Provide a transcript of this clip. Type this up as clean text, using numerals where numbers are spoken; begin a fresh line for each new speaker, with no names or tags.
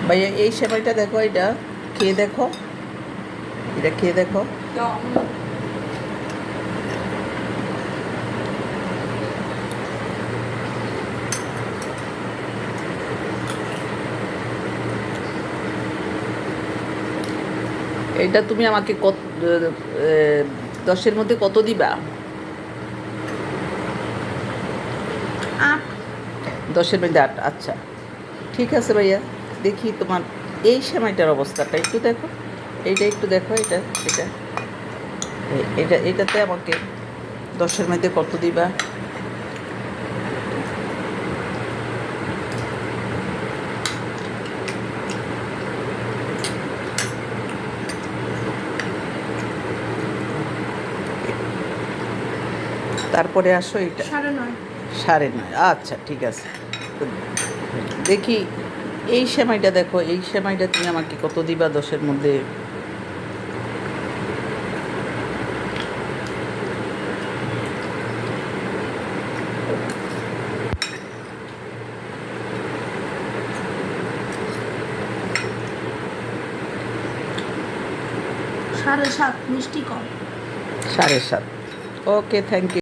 ভাইয়া এই সেমাইটা দেখো, এটা খেয়ে দেখো, এটা খেয়ে দেখো। এটা তুমি আমাকে কত, 10-এর মধ্যে কত দিবা?
8।
10-এর মধ্যে 8। আচ্ছা ঠিক আছে ভাইয়া। দেখি তোমার এই সেমাইটার অবস্থাটা একটু দেখো, এইটা একটু দেখো, এটা এটা এটাতে আমাকে 10-এর মধ্যে কত দিবা? তারপরে আসো এটা
9.5।
9.5। আচ্ছা ঠিক আছে। তো দেখি এই সেমাইটা দেখো, এই সেমাইটা তুমি আমাকে কত দিবা 10-এর মধ্যে?
7.5, মিষ্টি কম।
7.5। ওকে, থ্যাংক ইউ।